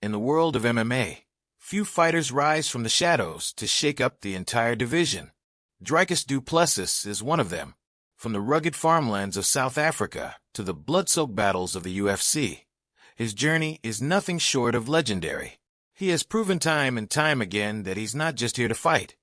In the world of MMA, few fighters rise from the shadows to shake up the entire division. Dricus du Plessis is one of them. From the rugged farmlands of South Africa to the blood-soaked battles of the UFC, his journey is nothing short of legendary. He has proven time and time again that he's not just here to fight.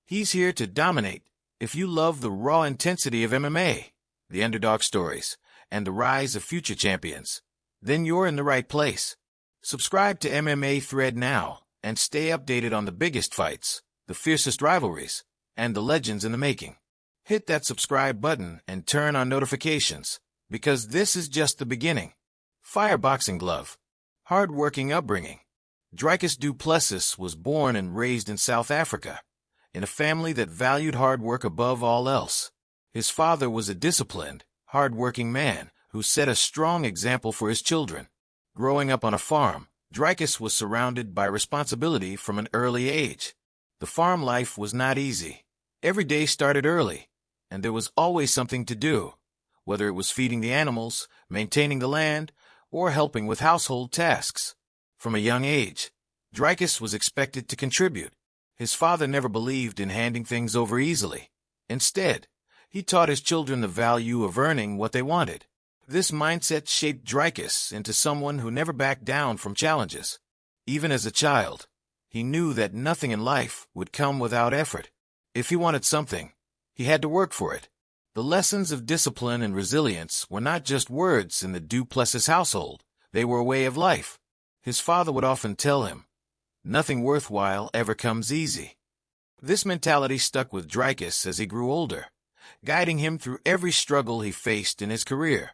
He's here to dominate. If you love the raw intensity of MMA, the underdog stories, and the rise of future champions, then you're in the right place. Subscribe to MMA Thread now and stay updated on the biggest fights, the fiercest rivalries, and the legends in the making. Hit that subscribe button and turn on notifications, because this is just the beginning. Fire boxing glove. Hard-working upbringing. Dricus du Plessis was born and raised in South Africa, in a family that valued hard work above all else. His father was a disciplined, hard-working man who set a strong example for his children. Growing up on a farm, Dricus was surrounded by responsibility from an early age. The farm life was not easy. Every day started early, and there was always something to do, whether it was feeding the animals, maintaining the land, or helping with household tasks. From a young age, Dricus was expected to contribute. His father never believed in handing things over easily. Instead, he taught his children the value of earning what they wanted. This mindset shaped Dricus into someone who never backed down from challenges. Even as a child, he knew that nothing in life would come without effort. If he wanted something, he had to work for it. The lessons of discipline and resilience were not just words in the du Plessis household. They were a way of life. His father would often tell him, "Nothing worthwhile ever comes easy." This mentality stuck with Dricus as he grew older, guiding him through every struggle he faced in his career.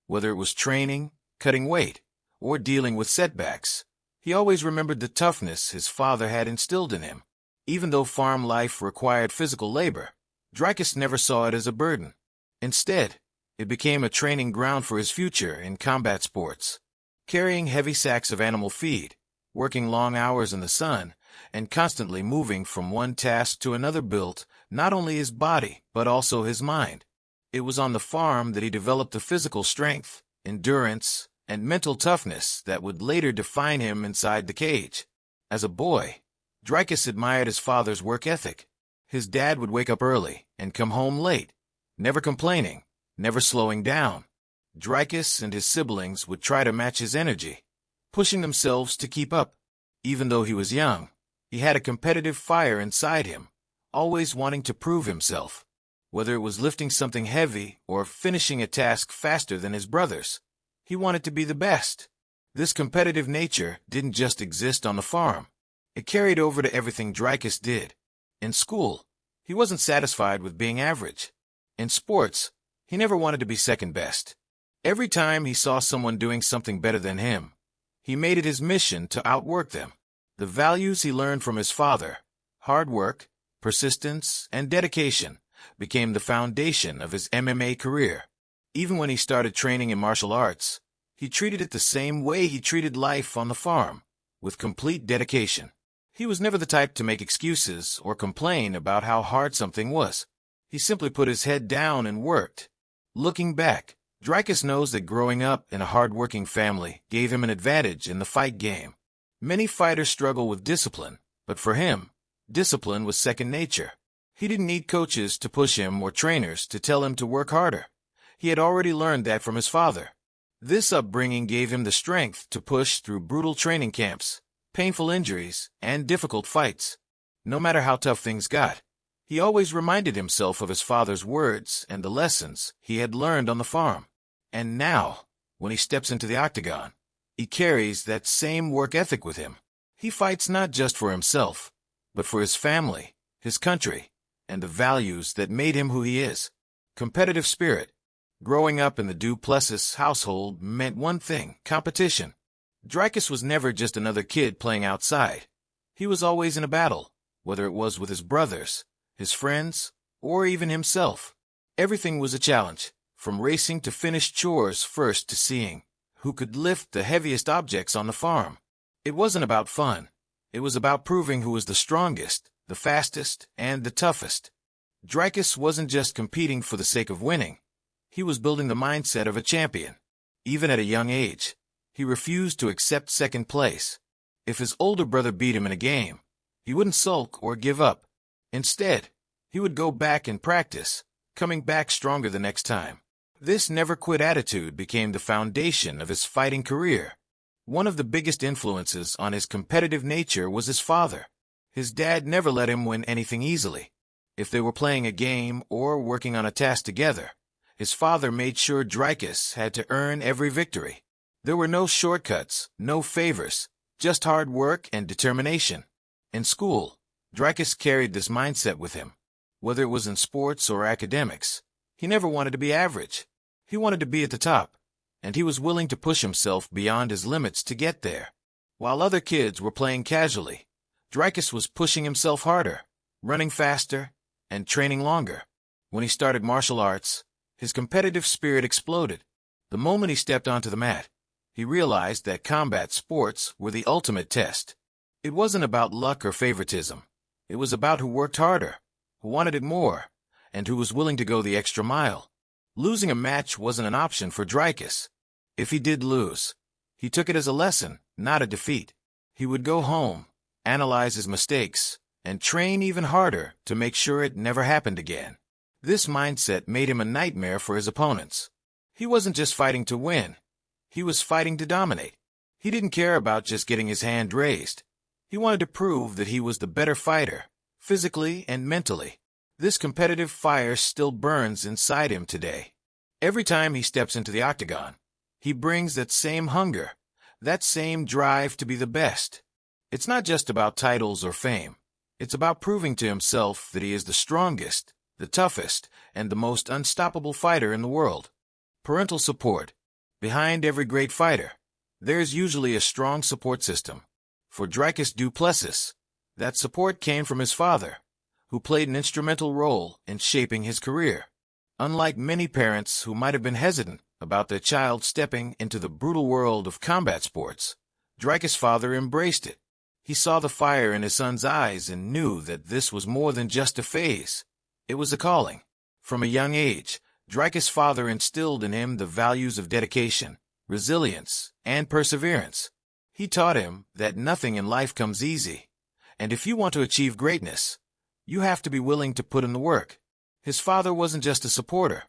Whether it was training, cutting weight, or dealing with setbacks, he always remembered the toughness his father had instilled in him. Even though farm life required physical labor, Dricus never saw it as a burden. Instead, it became a training ground for his future in combat sports. Carrying heavy sacks of animal feed, working long hours in the sun, and constantly moving from one task to another built not only his body but also his mind. It was on the farm that he developed the physical strength, endurance, and mental toughness that would later define him inside the cage. As a boy, Dricus admired his father's work ethic. His dad would wake up early and come home late, never complaining, never slowing down. Dricus and his siblings would try to match his energy, pushing themselves to keep up. Even though he was young, he had a competitive fire inside him, always wanting to prove himself. Whether it was lifting something heavy or finishing a task faster than his brothers, he wanted to be the best. This competitive nature didn't just exist on the farm. It carried over to everything Dricus did. In school, he wasn't satisfied with being average. In sports, he never wanted to be second best. Every time he saw someone doing something better than him, he made it his mission to outwork them. The values he learned from his father, hard work, persistence, and dedication, became the foundation of his MMA career. Even when he started training in martial arts, he treated it the same way he treated life on the farm, with complete dedication. He was never the type to make excuses or complain about how hard something was. He simply put his head down and worked. Looking back, Dricus knows that growing up in a hard-working family gave him an advantage in the fight game. Many fighters struggle with discipline, but for him, discipline was second nature. He didn't need coaches to push him or trainers to tell him to work harder. He had already learned that from his father. This upbringing gave him the strength to push through brutal training camps, painful injuries, and difficult fights. No matter how tough things got, he always reminded himself of his father's words and the lessons he had learned on the farm. And now, when he steps into the octagon, he carries that same work ethic with him. He fights not just for himself, but for his family, his country, and the values that made him who he is. Competitive spirit. Growing up in the du Plessis household meant one thing: competition. Dricus was never just another kid playing outside. He was always in a battle, whether it was with his brothers, his friends, or even himself. Everything was a challenge, from racing to finish chores first to seeing who could lift the heaviest objects on the farm. It wasn't about fun. It was about proving who was the strongest, the fastest, and the toughest. Dricus wasn't just competing for the sake of winning. He was building the mindset of a champion. Even at a young age, he refused to accept second place. If his older brother beat him in a game, he wouldn't sulk or give up. Instead, he would go back and practice, coming back stronger the next time. This never-quit attitude became the foundation of his fighting career. One of the biggest influences on his competitive nature was his father. His dad never let him win anything easily. If they were playing a game or working on a task together, his father made sure Dricus had to earn every victory. There were no shortcuts, no favors, just hard work and determination. In school, Dricus carried this mindset with him. Whether it was in sports or academics, he never wanted to be average. He wanted to be at the top, and he was willing to push himself beyond his limits to get there. While other kids were playing casually, Dricus was pushing himself harder, running faster, and training longer. When he started martial arts, his competitive spirit exploded. The moment he stepped onto the mat, he realized that combat sports were the ultimate test. It wasn't about luck or favoritism. It was about who worked harder, who wanted it more, and who was willing to go the extra mile. Losing a match wasn't an option for Dricus. If he did lose, he took it as a lesson, not a defeat. He would go home, analyze his mistakes, and train even harder to make sure it never happened again. This mindset made him a nightmare for his opponents. He wasn't just fighting to win. He was fighting to dominate. He didn't care about just getting his hand raised. He wanted to prove that he was the better fighter, physically and mentally. This competitive fire still burns inside him today. Every time he steps into the octagon, he brings that same hunger, that same drive to be the best. It's not just about titles or fame. It's about proving to himself that he is the strongest, the toughest, and the most unstoppable fighter in the world. Parental support. Behind every great fighter, there's usually a strong support system. For Dricus du Plessis, that support came from his father, who played an instrumental role in shaping his career. Unlike many parents who might have been hesitant about their child stepping into the brutal world of combat sports, Dricus' father embraced it. He saw the fire in his son's eyes and knew that this was more than just a phase. It was a calling. From a young age, Dricus' father instilled in him the values of dedication, resilience, and perseverance. He taught him that nothing in life comes easy, and if you want to achieve greatness, you have to be willing to put in the work. His father wasn't just a supporter.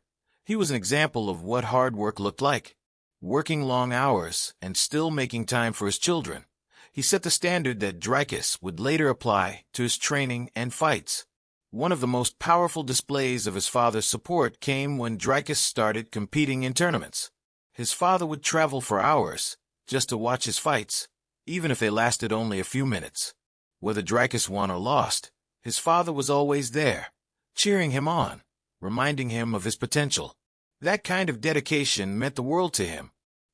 He was an example of what hard work looked like. Working long hours and still making time for his children, he set the standard that Dricus would later apply to his training and fights. One of the most powerful displays of his father's support came when Dricus started competing in tournaments. His father would travel for hours just to watch his fights, even if they lasted only a few minutes. Whether Dricus won or lost, his father was always there, cheering him on, reminding him of his potential. That kind of dedication meant the world to him.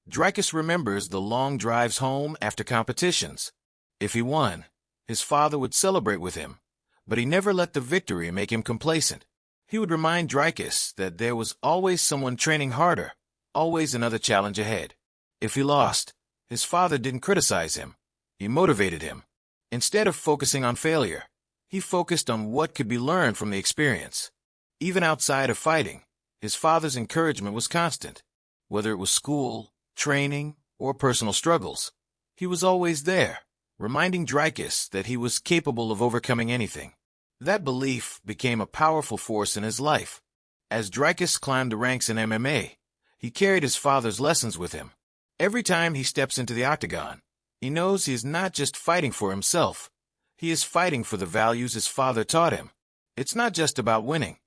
Dricus remembers the long drives home after competitions. If he won, his father would celebrate with him, but he never let the victory make him complacent. He would remind Dricus that there was always someone training harder, always another challenge ahead. If he lost, his father didn't criticize him. He motivated him. Instead of focusing on failure, he focused on what could be learned from the experience. Even outside of fighting, his father's encouragement was constant. Whether it was school, training, or personal struggles, he was always there, reminding Dricus that he was capable of overcoming anything. That belief became a powerful force in his life. As Dricus climbed the ranks in MMA, he carried his father's lessons with him. Every time he steps into the octagon, he knows he is not just fighting for himself. He is fighting for the values his father taught him. It's not just about winning.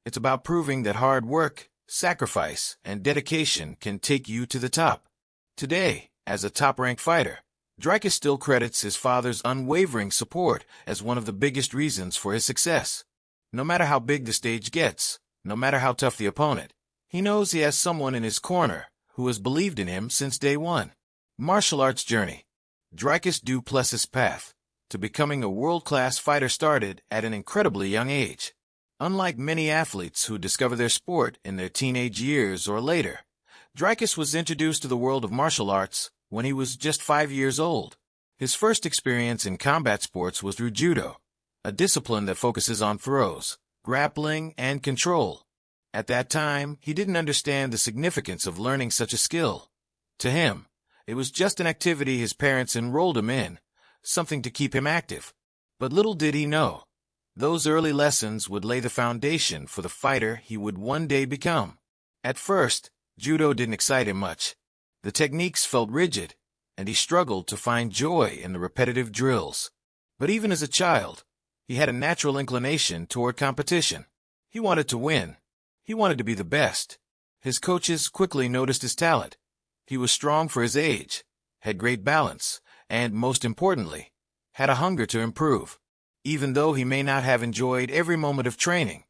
It's about proving that hard work, sacrifice, and dedication can take you to the top. Today, as a top-ranked fighter, Dricus still credits his father's unwavering support as one of the biggest reasons for his success. No matter how big the stage gets, no matter how tough the opponent, he knows he has someone in his corner who has believed in him since day one. Martial arts journey. Dricus du Plessis' path to becoming a world-class fighter started at an incredibly young age. Unlike many athletes who discover their sport in their teenage years or later, Dricus was introduced to the world of martial arts when he was just 5 years old. His first experience in combat sports was through judo, a discipline that focuses on throws, grappling, and control. At that time, he didn't understand the significance of learning such a skill. To him, it was just an activity his parents enrolled him in, something to keep him active. But little did he know, those early lessons would lay the foundation for the fighter he would one day become. At first, judo didn't excite him much. The techniques felt rigid, and he struggled to find joy in the repetitive drills. But even as a child, he had a natural inclination toward competition. He wanted to win. He wanted to be the best. His coaches quickly noticed his talent. He was strong for his age, had great balance, and, most importantly, had a hunger to improve. Even though he may not have enjoyed every moment of training,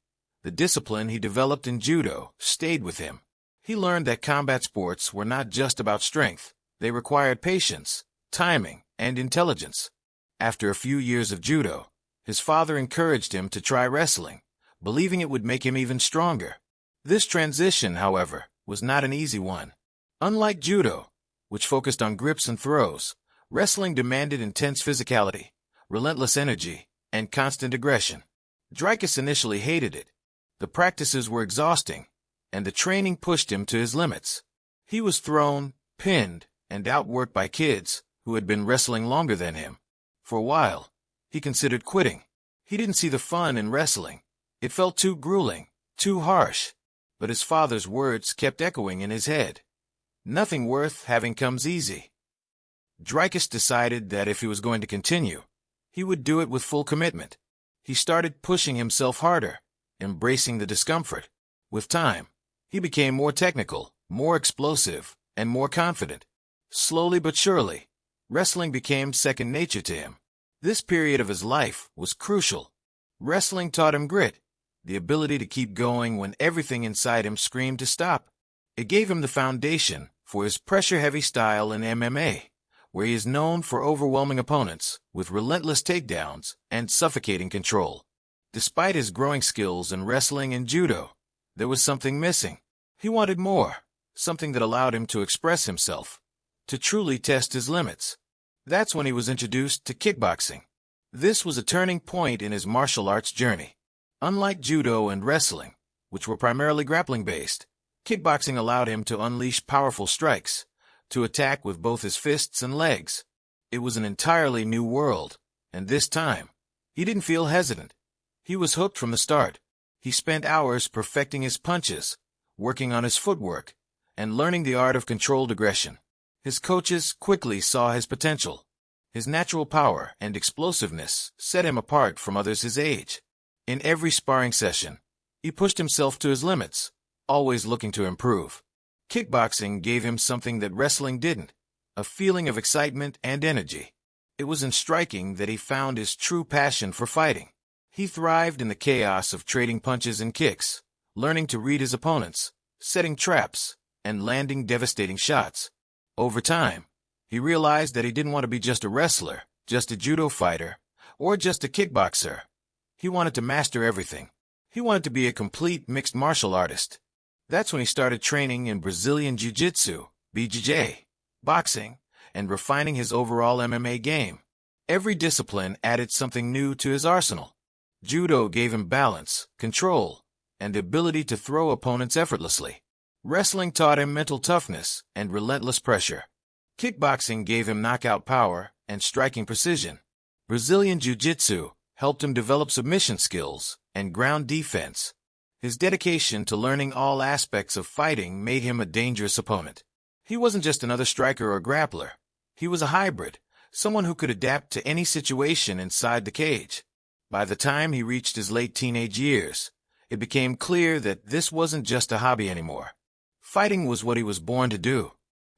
the discipline he developed in judo stayed with him. He learned that combat sports were not just about strength. They required patience, timing, and intelligence. After a few years of judo, his father encouraged him to try wrestling, believing it would make him even stronger. This transition, however, was not an easy one. Unlike judo, which focused on grips and throws, wrestling demanded intense physicality, relentless energy, and constant aggression. Dricus initially hated it. The practices were exhausting, and the training pushed him to his limits. He was thrown, pinned, and outworked by kids who had been wrestling longer than him. For a while, he considered quitting. He didn't see the fun in wrestling. It felt too grueling, too harsh. But his father's words kept echoing in his head. Nothing worth having comes easy. Dricus decided that if he was going to continue, he would do it with full commitment. He started pushing himself harder, embracing the discomfort. With time, he became more technical, more explosive, and more confident. Slowly but surely, wrestling became second nature to him. This period of his life was crucial. Wrestling taught him grit, the ability to keep going when everything inside him screamed to stop. It gave him the foundation for his pressure-heavy style in MMA, where he is known for overwhelming opponents with relentless takedowns and suffocating control. Despite his growing skills in wrestling and judo, there was something missing. He wanted more, something that allowed him to express himself, to truly test his limits. That's when he was introduced to kickboxing. This was a turning point in his martial arts journey. Unlike judo and wrestling, which were primarily grappling-based, kickboxing allowed him to unleash powerful strikes, to attack with both his fists and legs. It was an entirely new world, and this time, he didn't feel hesitant. He was hooked from the start. He spent hours perfecting his punches, working on his footwork, and learning the art of controlled aggression. His coaches quickly saw his potential. His natural power and explosiveness set him apart from others his age. In every sparring session, he pushed himself to his limits, always looking to improve. Kickboxing gave him something that wrestling didn't, a feeling of excitement and energy. It was in striking that he found his true passion for fighting. He thrived in the chaos of trading punches and kicks, learning to read his opponents, setting traps, and landing devastating shots. Over time, he realized that he didn't want to be just a wrestler, just a judo fighter, or just a kickboxer. He wanted to master everything. He wanted to be a complete mixed martial artist. That's when he started training in Brazilian Jiu-Jitsu, BJJ, boxing, and refining his overall MMA game. Every discipline added something new to his arsenal. Judo gave him balance, control, and the ability to throw opponents effortlessly. Wrestling taught him mental toughness and relentless pressure. Kickboxing gave him knockout power and striking precision. Brazilian Jiu-Jitsu helped him develop submission skills and ground defense. His dedication to learning all aspects of fighting made him a dangerous opponent. He wasn't just another striker or grappler. He was a hybrid, someone who could adapt to any situation inside the cage. By the time he reached his late teenage years, it became clear that this wasn't just a hobby anymore. Fighting was what he was born to do.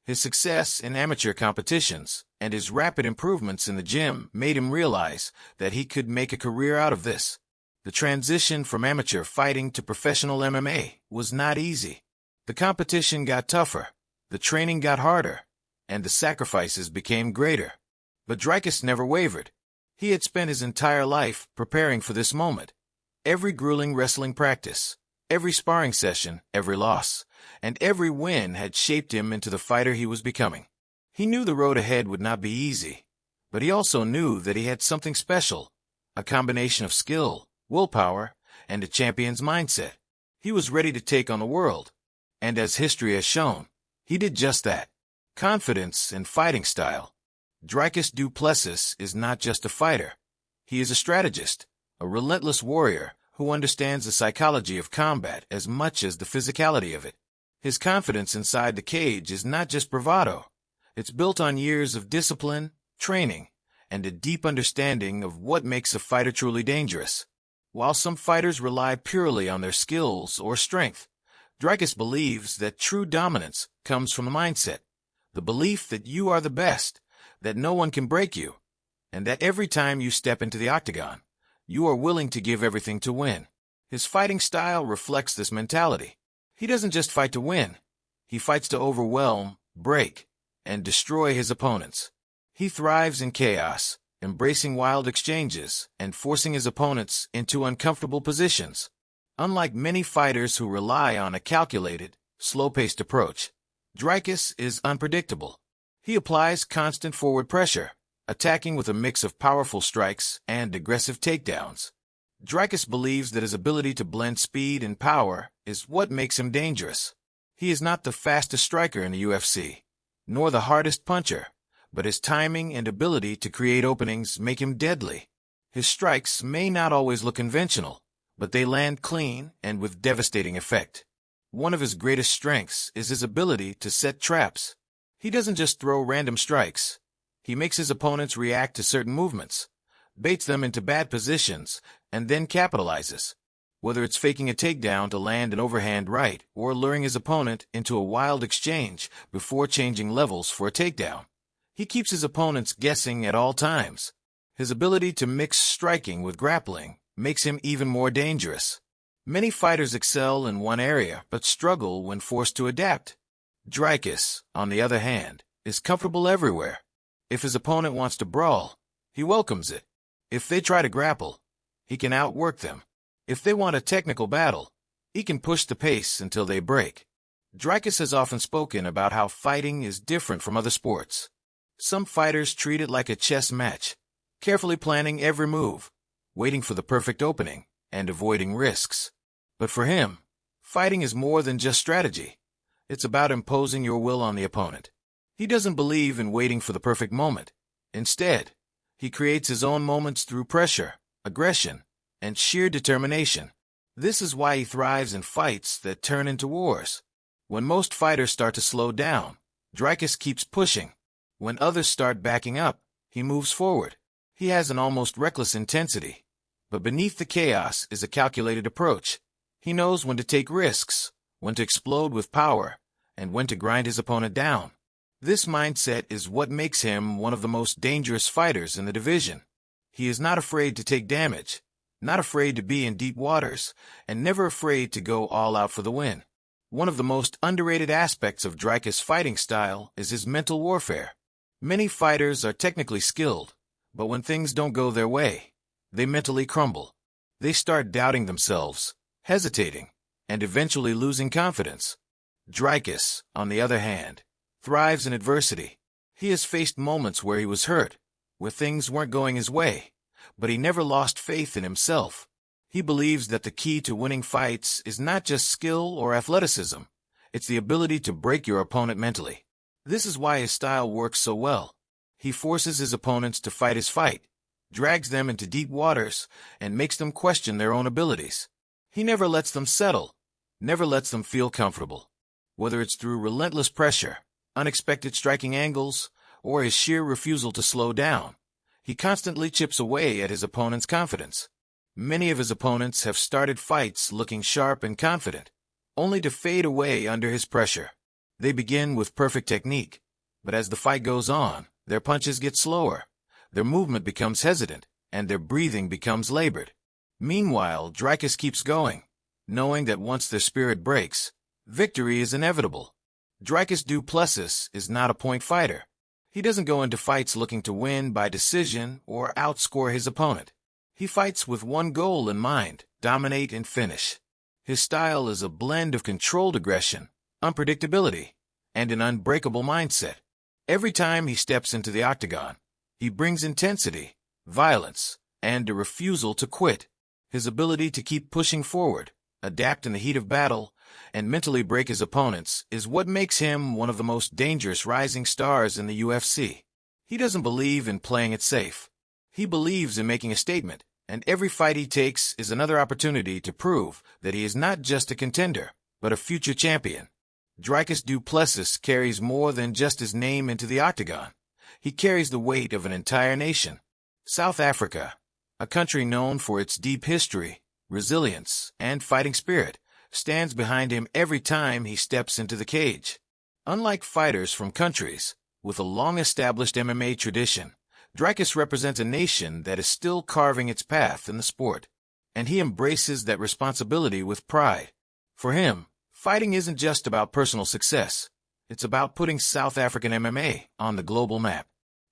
His success in amateur competitions and his rapid improvements in the gym made him realize that he could make a career out of this. The transition from amateur fighting to professional MMA was not easy. The competition got tougher, the training got harder, and the sacrifices became greater. But Dricus never wavered. He had spent his entire life preparing for this moment. Every grueling wrestling practice, every sparring session, every loss, and every win had shaped him into the fighter he was becoming. He knew the road ahead would not be easy, but he also knew that he had something special, a combination of skill, willpower, and a champion's mindset. He was ready to take on the world, and as history has shown, he did just that. Confidence and fighting style. Dricus du Plessis is not just a fighter. He is a strategist, a relentless warrior who understands the psychology of combat as much as the physicality of it. His confidence inside the cage is not just bravado. It's built on years of discipline, training, and a deep understanding of what makes a fighter truly dangerous. While some fighters rely purely on their skills or strength, Dricus believes that true dominance comes from the mindset, the belief that you are the best, that no one can break you, and that every time you step into the octagon, you are willing to give everything to win. His fighting style reflects this mentality. He doesn't just fight to win. He fights to overwhelm, break, and destroy his opponents. He thrives in chaos, embracing wild exchanges and forcing his opponents into uncomfortable positions. Unlike many fighters who rely on a calculated, slow-paced approach, Dricus is unpredictable. He applies constant forward pressure, attacking with a mix of powerful strikes and aggressive takedowns. Dricus believes that his ability to blend speed and power is what makes him dangerous. He is not the fastest striker in the UFC, nor the hardest puncher, but his timing and ability to create openings make him deadly. His strikes may not always look conventional, but they land clean and with devastating effect. One of his greatest strengths is his ability to set traps. He doesn't just throw random strikes. He makes his opponents react to certain movements, baits them into bad positions, and then capitalizes. Whether it's faking a takedown to land an overhand right or luring his opponent into a wild exchange before changing levels for a takedown, he keeps his opponents guessing at all times. His ability to mix striking with grappling makes him even more dangerous. Many fighters excel in one area but struggle when forced to adapt. Dricus, on the other hand, is comfortable everywhere. If his opponent wants to brawl, he welcomes it. If they try to grapple, he can outwork them. If they want a technical battle, he can push the pace until they break. Dricus has often spoken about how fighting is different from other sports. Some fighters treat it like a chess match, carefully planning every move, waiting for the perfect opening, and avoiding risks. But for him, fighting is more than just strategy. It's about imposing your will on the opponent. He doesn't believe in waiting for the perfect moment. Instead, he creates his own moments through pressure, aggression, and sheer determination. This is why he thrives in fights that turn into wars. When most fighters start to slow down, Dricus keeps pushing. When others start backing up, he moves forward. He has an almost reckless intensity. But beneath the chaos is a calculated approach. He knows when to take risks, when to explode with power, and when to grind his opponent down. This mindset is what makes him one of the most dangerous fighters in the division. He is not afraid to take damage, not afraid to be in deep waters, and never afraid to go all out for the win. One of the most underrated aspects of Dricus' fighting style is his mental warfare. Many fighters are technically skilled, but when things don't go their way, they mentally crumble. They start doubting themselves, hesitating, and eventually losing confidence. Dricus, on the other hand, thrives in adversity. He has faced moments where he was hurt, where things weren't going his way, but he never lost faith in himself. He believes that the key to winning fights is not just skill or athleticism, it's the ability to break your opponent mentally. This is why his style works so well. He forces his opponents to fight his fight, drags them into deep waters, and makes them question their own abilities. He never lets them settle, never lets them feel comfortable. Whether it's through relentless pressure, unexpected striking angles, or his sheer refusal to slow down, he constantly chips away at his opponent's confidence. Many of his opponents have started fights looking sharp and confident, only to fade away under his pressure. They begin with perfect technique, but as the fight goes on, their punches get slower, their movement becomes hesitant, and their breathing becomes labored. Meanwhile, Dricus keeps going, knowing that once their spirit breaks, victory is inevitable. Dricus du Plessis is not a point fighter. He doesn't go into fights looking to win by decision or outscore his opponent. He fights with one goal in mind: dominate and finish. His style is a blend of controlled aggression, unpredictability, and an unbreakable mindset. Every time he steps into the octagon, he brings intensity, violence, and a refusal to quit. His ability to keep pushing forward, adapt in the heat of battle, and mentally break his opponents is what makes him one of the most dangerous rising stars in the UFC. He doesn't believe in playing it safe. He believes in making a statement, and every fight he takes is another opportunity to prove that he is not just a contender, but a future champion. Dricus du Plessis carries more than just his name into the octagon. He carries the weight of an entire nation. South Africa, a country known for its deep history, resilience, and fighting spirit, stands behind him every time he steps into the cage. Unlike fighters from countries with a long-established MMA tradition, Dricus represents a nation that is still carving its path in the sport, and he embraces that responsibility with pride. For him, fighting isn't just about personal success. It's about putting South African MMA on the global map.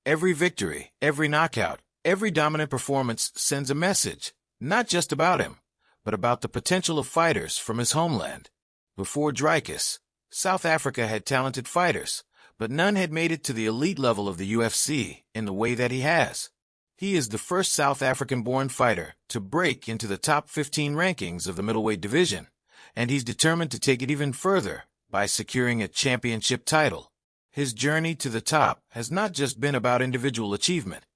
Every victory, every knockout, every dominant performance sends a message, not just about him, but about the potential of fighters from his homeland. Before Dricus, South Africa had talented fighters, but none had made it to the elite level of the UFC in the way that he has. He is the first South African-born fighter to break into the top 15 rankings of the middleweight division, and he's determined to take it even further by securing a championship title. His journey to the top has not just been about individual achievement.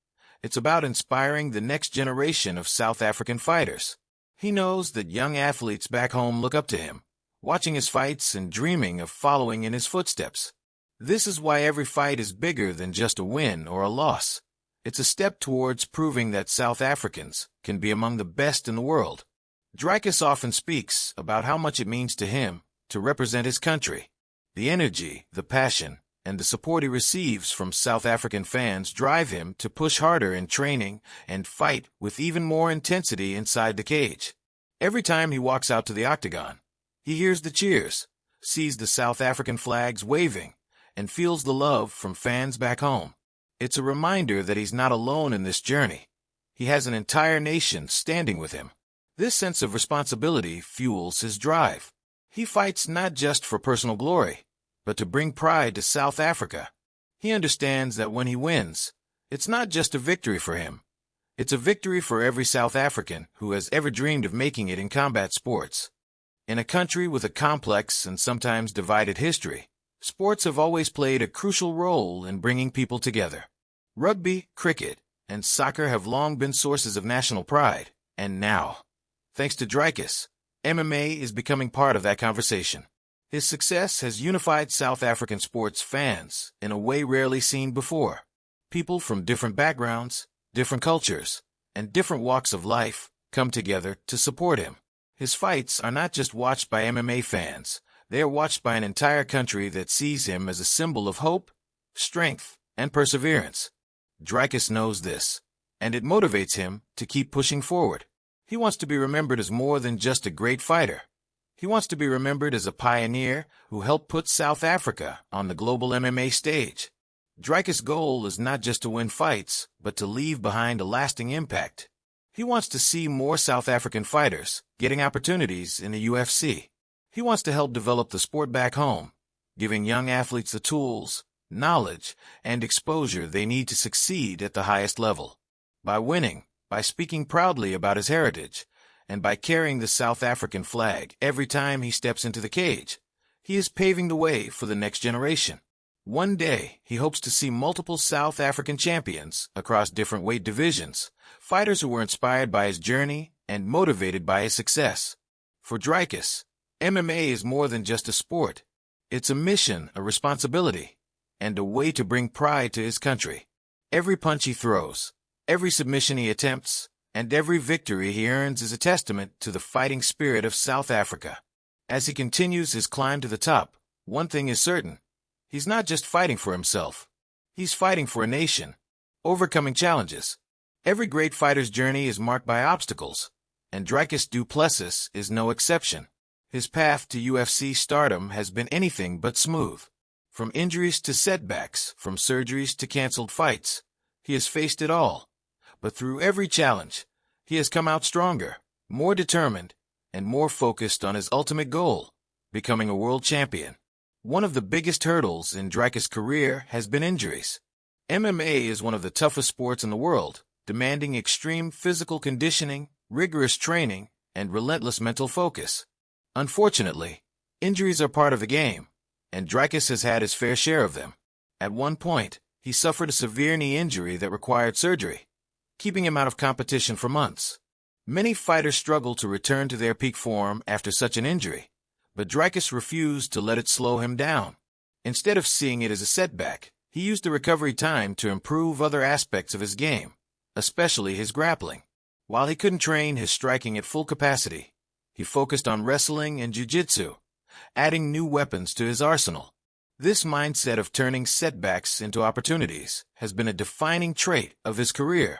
It's about inspiring the next generation of South African fighters. He knows that young athletes back home look up to him, watching his fights and dreaming of following in his footsteps. This is why every fight is bigger than just a win or a loss. It's a step towards proving that South Africans can be among the best in the world. Dricus often speaks about how much it means to him to represent his country. The energy, the passion, and the support he receives from South African fans drive him to push harder in training and fight with even more intensity inside the cage. Every time he walks out to the octagon, he hears the cheers, sees the South African flags waving, and feels the love from fans back home. It's a reminder that he's not alone in this journey. He has an entire nation standing with him. This sense of responsibility fuels his drive. He fights not just for personal glory, but to bring pride to South Africa. He understands that when he wins, it's not just a victory for him. It's a victory for every South African who has ever dreamed of making it in combat sports. In a country with a complex and sometimes divided history, sports have always played a crucial role in bringing people together. Rugby, cricket, and soccer have long been sources of national pride, and now, thanks to Dricus, MMA is becoming part of that conversation. His success has unified South African sports fans in a way rarely seen before. People from different backgrounds, different cultures, and different walks of life come together to support him. His fights are not just watched by MMA fans. They are watched by an entire country that sees him as a symbol of hope, strength, and perseverance. Dricus knows this, and it motivates him to keep pushing forward. He wants to be remembered as more than just a great fighter. He wants to be remembered as a pioneer who helped put South Africa on the global MMA stage. Dricus' goal is not just to win fights, but to leave behind a lasting impact. He wants to see more South African fighters getting opportunities in the UFC. He wants to help develop the sport back home, giving young athletes the tools, knowledge, and exposure they need to succeed at the highest level. By winning, by speaking proudly about his heritage, and by carrying the South African flag every time he steps into the cage, he is paving the way for the next generation. One day, he hopes to see multiple South African champions across different weight divisions, fighters who were inspired by his journey and motivated by his success. For Dricus, MMA is more than just a sport. It's a mission, a responsibility, and a way to bring pride to his country. Every punch he throws, every submission he attempts, and every victory he earns is a testament to the fighting spirit of South Africa. As he continues his climb to the top, one thing is certain. He's not just fighting for himself. He's fighting for a nation, overcoming challenges. Every great fighter's journey is marked by obstacles, and Dricus du Plessis is no exception. His path to UFC stardom has been anything but smooth. From injuries to setbacks, from surgeries to canceled fights, he has faced it all. But through every challenge, he has come out stronger, more determined, and more focused on his ultimate goal, becoming a world champion. One of the biggest hurdles in Dricus' career has been injuries. MMA is one of the toughest sports in the world, demanding extreme physical conditioning, rigorous training, and relentless mental focus. Unfortunately, injuries are part of the game, and Dricus has had his fair share of them. At one point, He suffered a severe knee injury that required surgery, keeping him out of competition for months. Many fighters struggle to return to their peak form after such an injury, but Dricus refused to let it slow him down. Instead of seeing it as a setback, he used the recovery time to improve other aspects of his game, especially his grappling. While he couldn't train his striking at full capacity, he focused on wrestling and jiu-jitsu, adding new weapons to his arsenal. This mindset of turning setbacks into opportunities has been a defining trait of his career.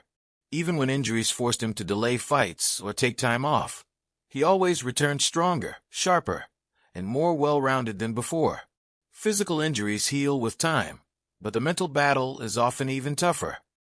Even when injuries forced him to delay fights or take time off, he always returned stronger, sharper, and more well-rounded than before. Physical injuries heal with time, but the mental battle is often even tougher.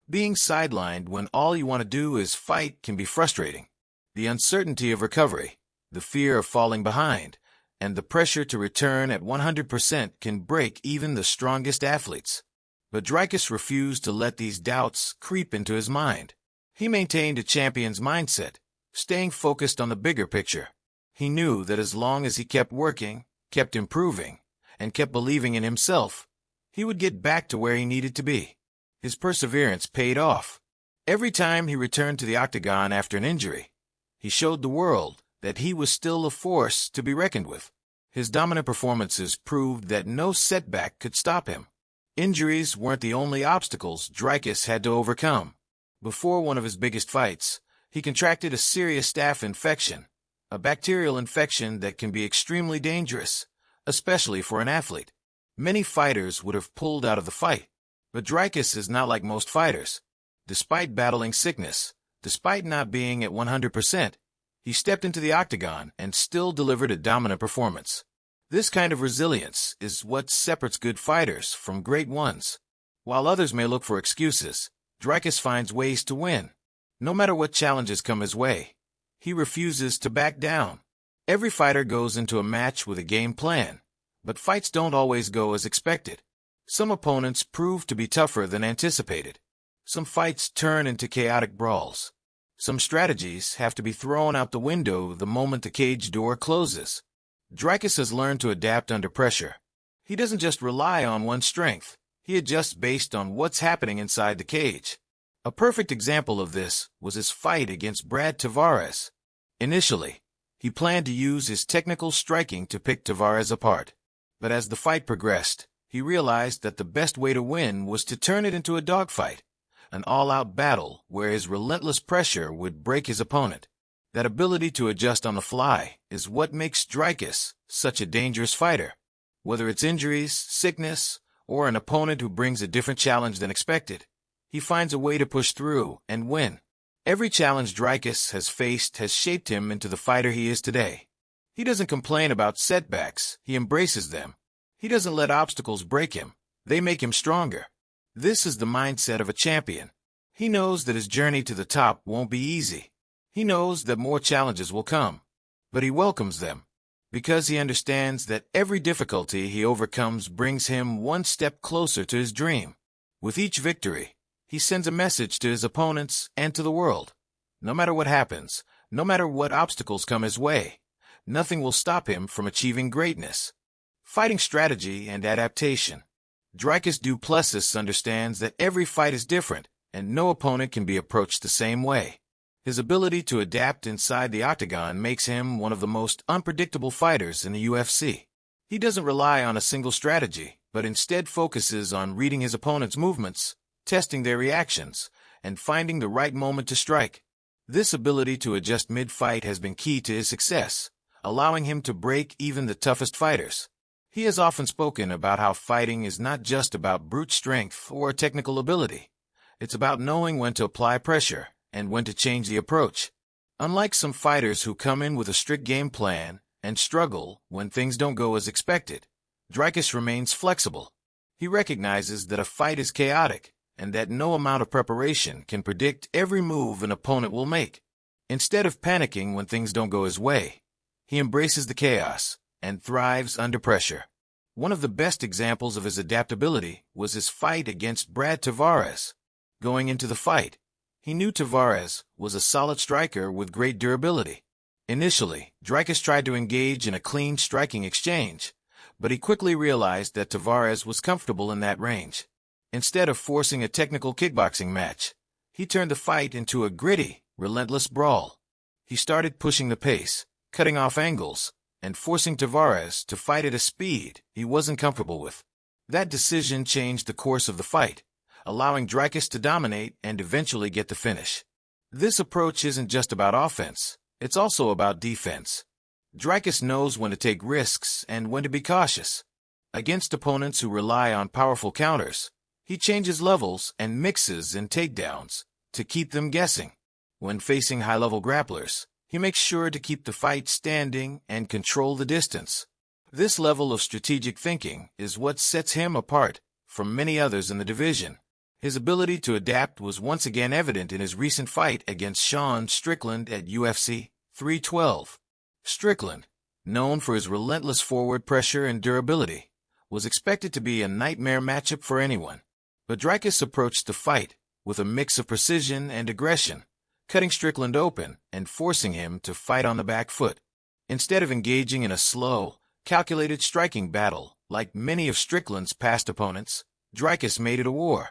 Being sidelined when all you want to do is fight can be frustrating. The uncertainty of recovery, the fear of falling behind, and the pressure to return at 100% can break even the strongest athletes. But Dricus refused to let these doubts creep into his mind. He maintained a champion's mindset, staying focused on the bigger picture. He knew that as long as he kept working, kept improving, and kept believing in himself, he would get back to where he needed to be. His perseverance paid off. Every time he returned to the octagon after an injury, he showed the world that he was still a force to be reckoned with. His dominant performances proved that no setback could stop him. Injuries weren't the only obstacles Dricus had to overcome. Before one of his biggest fights, he contracted a serious staph infection, a bacterial infection that can be extremely dangerous, especially for an athlete. Many fighters would have pulled out of the fight, but Dricus is not like most fighters. Despite battling sickness, despite not being at 100%, he stepped into the octagon and still delivered a dominant performance. This kind of resilience is what separates good fighters from great ones. While others may look for excuses, Dricus finds ways to win. No matter what challenges come his way, he refuses to back down. Every fighter goes into a match with a game plan, but fights don't always go as expected. Some opponents prove to be tougher than anticipated. Some fights turn into chaotic brawls. Some strategies have to be thrown out the window the moment the cage door closes. Dricus has learned to adapt under pressure. He doesn't just rely on one strength. He adjusts based on what's happening inside the cage. A perfect example of this was his fight against Brad Tavares. Initially, he planned to use his technical striking to pick Tavares apart. But as the fight progressed, he realized that the best way to win was to turn it into a dogfight, an all-out battle where his relentless pressure would break his opponent. That ability to adjust on the fly is what makes Dricus such a dangerous fighter. Whether it's injuries, sickness, or an opponent who brings a different challenge than expected, he finds a way to push through and win. Every challenge Dricus has faced has shaped him into the fighter he is today. He doesn't complain about setbacks, he embraces them. He doesn't let obstacles break him, they make him stronger. This is the mindset of a champion. He knows that his journey to the top won't be easy. He knows that more challenges will come, but he welcomes them, because he understands that every difficulty he overcomes brings him one step closer to his dream. With each victory, he sends a message to his opponents and to the world. No matter what happens, no matter what obstacles come his way, nothing will stop him from achieving greatness. Fighting strategy and adaptation. Dricus du Plessis understands that every fight is different, and no opponent can be approached the same way. His ability to adapt inside the octagon makes him one of the most unpredictable fighters in the UFC. He doesn't rely on a single strategy, but instead focuses on reading his opponent's movements, testing their reactions, and finding the right moment to strike. This ability to adjust mid-fight has been key to his success, allowing him to break even the toughest fighters. He has often spoken about how fighting is not just about brute strength or technical ability. It's about knowing when to apply pressure and when to change the approach. Unlike some fighters who come in with a strict game plan and struggle when things don't go as expected, Dricus remains flexible. He recognizes that a fight is chaotic and that no amount of preparation can predict every move an opponent will make. Instead of panicking when things don't go his way, he embraces the chaos and thrives under pressure. One of the best examples of his adaptability was his fight against Brad Tavares. Going into the fight, he knew Tavares was a solid striker with great durability. Initially, Dricus tried to engage in a clean striking exchange, but he quickly realized that Tavares was comfortable in that range. Instead of forcing a technical kickboxing match, he turned the fight into a gritty, relentless brawl. He started pushing the pace, cutting off angles, and forcing Tavares to fight at a speed he wasn't comfortable with. That decision changed the course of the fight, allowing Dricus to dominate and eventually get the finish. This approach isn't just about offense, it's also about defense. Dricus knows when to take risks and when to be cautious. Against opponents who rely on powerful counters, he changes levels and mixes in takedowns to keep them guessing. When facing high-level grapplers, he makes sure to keep the fight standing and control the distance. This level of strategic thinking is what sets him apart from many others in the division. His ability to adapt was once again evident in his recent fight against Sean Strickland at UFC 312. Strickland, known for his relentless forward pressure and durability, was expected to be a nightmare matchup for anyone. But Dricus approached the fight with a mix of precision and aggression, cutting Strickland open and forcing him to fight on the back foot. Instead of engaging in a slow, calculated striking battle like many of Strickland's past opponents, Dricus made it a war.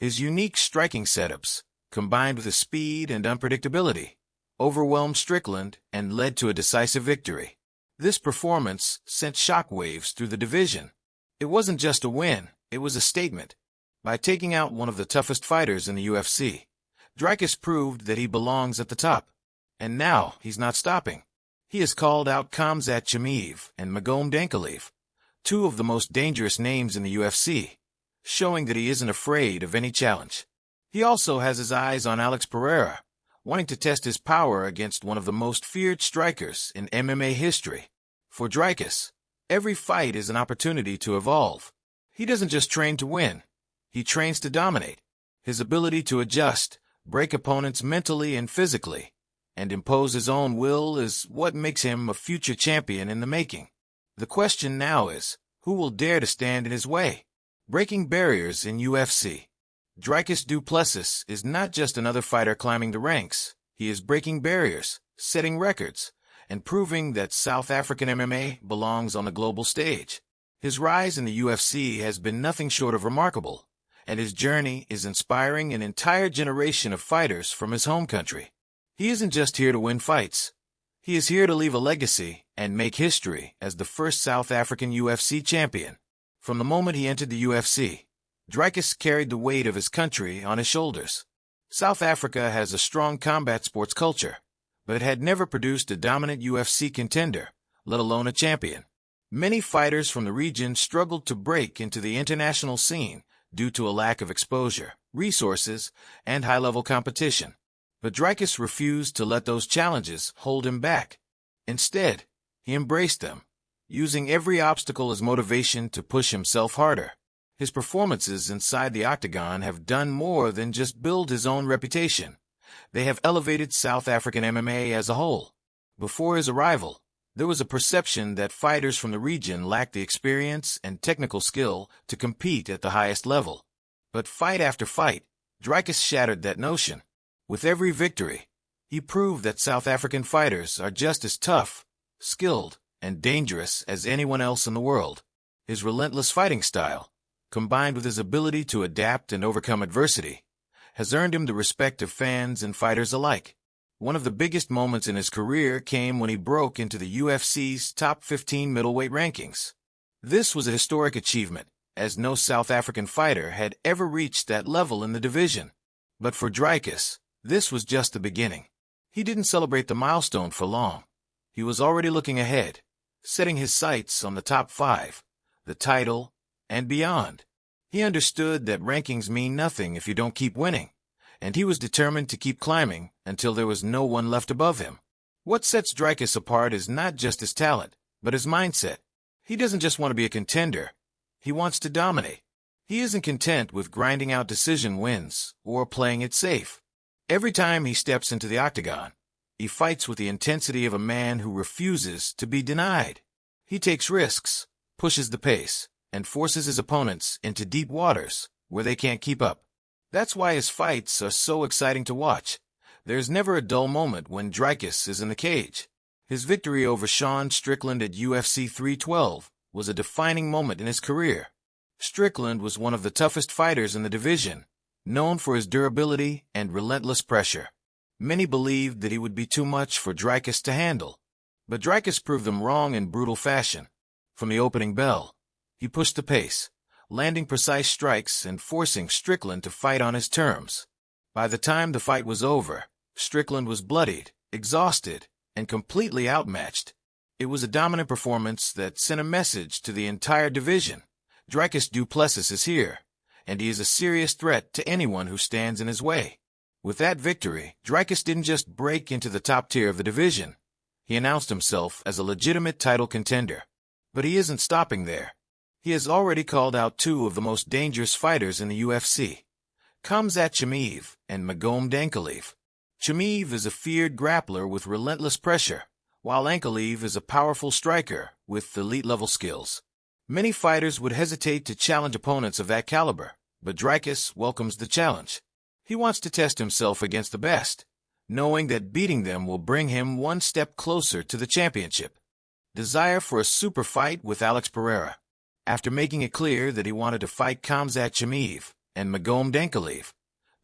His unique striking setups, combined with his speed and unpredictability, overwhelmed Strickland and led to a decisive victory. This performance sent shockwaves through the division. It wasn't just a win, it was a statement. By taking out one of the toughest fighters in the UFC, Dricus proved that he belongs at the top. And now he's not stopping. He has called out Khamzat Chimaev and Magom Dankalev, two of the most dangerous names in the UFC, showing that he isn't afraid of any challenge. He also has his eyes on Alex Pereira, wanting to test his power against one of the most feared strikers in MMA history. For Dricus, every fight is an opportunity to evolve. He doesn't just train to win, he trains to dominate. His ability to adjust, break opponents mentally and physically, and impose his own will is what makes him a future champion in the making. The question now is, who will dare to stand in his way? Breaking barriers in UFC. Dricus du Plessis is not just another fighter climbing the ranks. He is breaking barriers, setting records, and proving that South African MMA belongs on the global stage. His rise in the UFC has been nothing short of remarkable, and his journey is inspiring an entire generation of fighters from his home country. He isn't just here to win fights. He is here to leave a legacy and make history as the first South African UFC champion. From the moment he entered the UFC, Dricus carried the weight of his country on his shoulders. South Africa has a strong combat sports culture, but it had never produced a dominant UFC contender, let alone a champion. Many fighters from the region struggled to break into the international scene due to a lack of exposure, resources, and high-level competition. But Dricus refused to let those challenges hold him back. Instead, he embraced them, using every obstacle as motivation to push himself harder. His performances inside the octagon have done more than just build his own reputation. They have elevated South African MMA as a whole. Before his arrival, there was a perception that fighters from the region lacked the experience and technical skill to compete at the highest level. But fight after fight, Dricus shattered that notion. With every victory, he proved that South African fighters are just as tough, skilled, and dangerous as anyone else in the world. His relentless fighting style, combined with his ability to adapt and overcome adversity, has earned him the respect of fans and fighters alike. One of the biggest moments in his career came when he broke into the UFC's top 15 middleweight rankings. This was a historic achievement, as no South African fighter had ever reached that level in the division. But for Dricus, this was just the beginning. He didn't celebrate the milestone for long. He was already looking ahead, setting his sights on the top 5, the title, and beyond. He understood that rankings mean nothing if you don't keep winning, and he was determined to keep climbing until there was no one left above him. What sets Dricus apart is not just his talent, but his mindset. He doesn't just want to be a contender. He wants to dominate. He isn't content with grinding out decision wins or playing it safe. Every time he steps into the octagon, he fights with the intensity of a man who refuses to be denied. He takes risks, pushes the pace, and forces his opponents into deep waters where they can't keep up. That's why his fights are so exciting to watch. There's never a dull moment when Dricus is in the cage. His victory over Sean Strickland at UFC 312 was a defining moment in his career. Strickland was one of the toughest fighters in the division, known for his durability and relentless pressure. Many believed that he would be too much for Dricus to handle, but Dricus proved them wrong in brutal fashion. From the opening bell, he pushed the pace, landing precise strikes and forcing Strickland to fight on his terms. By the time the fight was over, Strickland was bloodied, exhausted, and completely outmatched. It was a dominant performance that sent a message to the entire division. Dricus du Plessis is here, and he is a serious threat to anyone who stands in his way. With that victory, Dricus didn't just break into the top tier of the division. He announced himself as a legitimate title contender. But he isn't stopping there. He has already called out two of the most dangerous fighters in the UFC, Khamzat Chimaev and Magom Ankalaev. Chimaev is a feared grappler with relentless pressure, while Ankalaev is a powerful striker with elite-level skills. Many fighters would hesitate to challenge opponents of that caliber, but Dricus welcomes the challenge. He wants to test himself against the best, knowing that beating them will bring him one step closer to the championship. Desire for a super fight with Alex Pereira. After making it clear that he wanted to fight Khamzat Chimaev and Magom Ankalaev,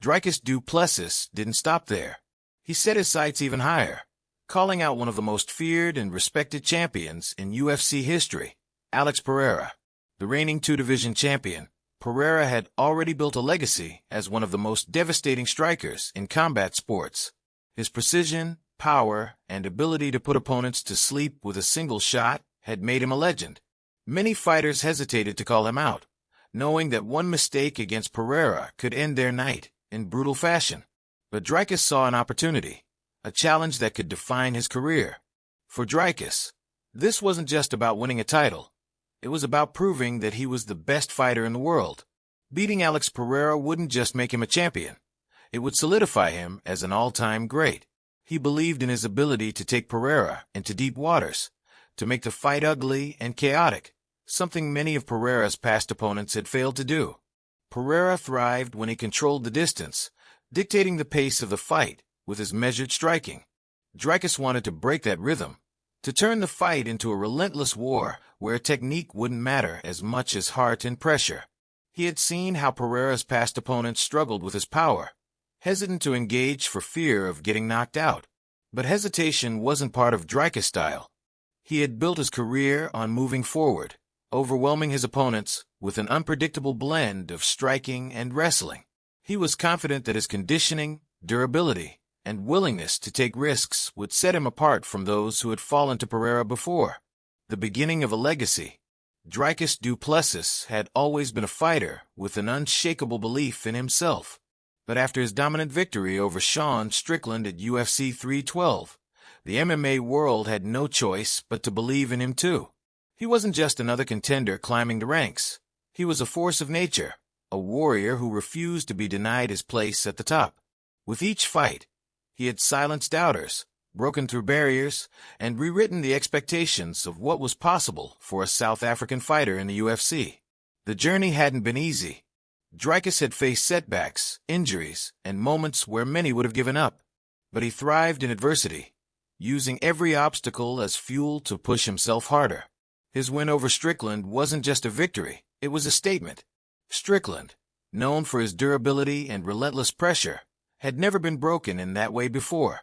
Dricus du Plessis didn't stop there. He set his sights even higher, calling out one of the most feared and respected champions in UFC history, Alex Pereira. The reigning two-division champion, Pereira had already built a legacy as one of the most devastating strikers in combat sports. His precision, power, and ability to put opponents to sleep with a single shot had made him a legend. Many fighters hesitated to call him out, knowing that one mistake against Pereira could end their night in brutal fashion. But Dricus saw an opportunity, a challenge that could define his career. For Dricus, this wasn't just about winning a title. It was about proving that he was the best fighter in the world. Beating Alex Pereira wouldn't just make him a champion. It would solidify him as an all-time great. He believed in his ability to take Pereira into deep waters, to make the fight ugly and chaotic, something many of Pereira's past opponents had failed to do. Pereira thrived when he controlled the distance, dictating the pace of the fight with his measured striking. Dricus wanted to break that rhythm, to turn the fight into a relentless war where technique wouldn't matter as much as heart and pressure. He had seen how Pereira's past opponents struggled with his power, hesitant to engage for fear of getting knocked out. But hesitation wasn't part of Dricus' style. He had built his career on moving forward, overwhelming his opponents with an unpredictable blend of striking and wrestling. He was confident that his conditioning, durability, and willingness to take risks would set him apart from those who had fallen to Pereira before. The beginning of a legacy. Dricus du Plessis had always been a fighter with an unshakable belief in himself. But after his dominant victory over Sean Strickland at UFC 312, the MMA world had no choice but to believe in him too. He wasn't just another contender climbing the ranks. He was a force of nature, a warrior who refused to be denied his place at the top. With each fight, he had silenced doubters, broken through barriers, and rewritten the expectations of what was possible for a South African fighter in the UFC. The journey hadn't been easy. Dricus had faced setbacks, injuries, and moments where many would have given up. But he thrived in adversity, using every obstacle as fuel to push himself harder. His win over Strickland wasn't just a victory, it was a statement. Strickland, known for his durability and relentless pressure, had never been broken in that way before.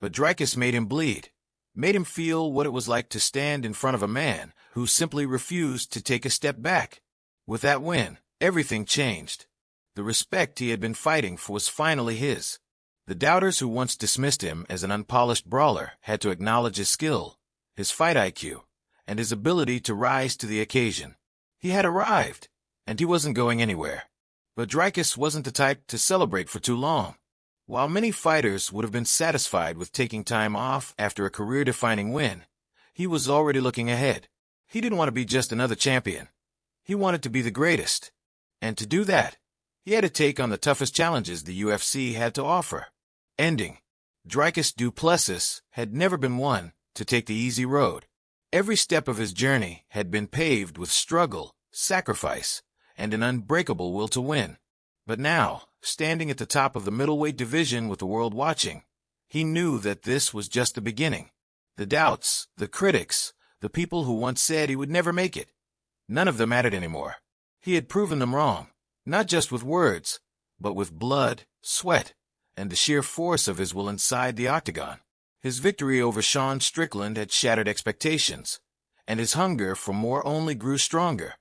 But Dricus made him bleed, made him feel what it was like to stand in front of a man who simply refused to take a step back. With that win, everything changed. The respect he had been fighting for was finally his. The doubters who once dismissed him as an unpolished brawler had to acknowledge his skill, his fight IQ, and his ability to rise to the occasion. He had arrived, and he wasn't going anywhere. But Dricus wasn't the type to celebrate for too long. While many fighters would have been satisfied with taking time off after a career-defining win, he was already looking ahead. He didn't want to be just another champion. He wanted to be the greatest. And to do that, he had to take on the toughest challenges the UFC had to offer. Ending. Dricus du Plessis had never been one to take the easy road. Every step of his journey had been paved with struggle, sacrifice, and an unbreakable will to win. But now, standing at the top of the middleweight division with the world watching, he knew that this was just the beginning. The doubts, the critics, the people who once said he would never make it, none of them mattered anymore. He had proven them wrong, not just with words, but with blood, sweat, and the sheer force of his will inside the octagon. His victory over Sean Strickland had shattered expectations, and his hunger for more only grew stronger.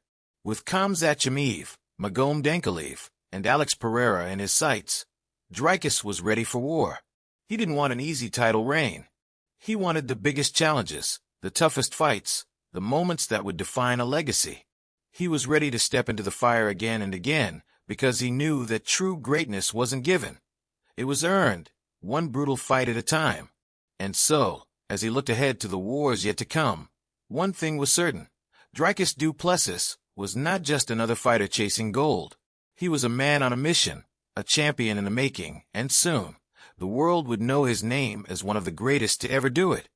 With Khamzat Chimaev, Magom Denkelev, and Alex Pereira in his sights, Dricus was ready for war. He didn't want an easy title reign. He wanted the biggest challenges, the toughest fights, the moments that would define a legacy. He was ready to step into the fire again and again, because he knew that true greatness wasn't given. It was earned, one brutal fight at a time. And so, as he looked ahead to the wars yet to come, one thing was certain. Dricus du Plessis was not just another fighter chasing gold. He was a man on a mission, a champion in the making, and soon, the world would know his name as one of the greatest to ever do it.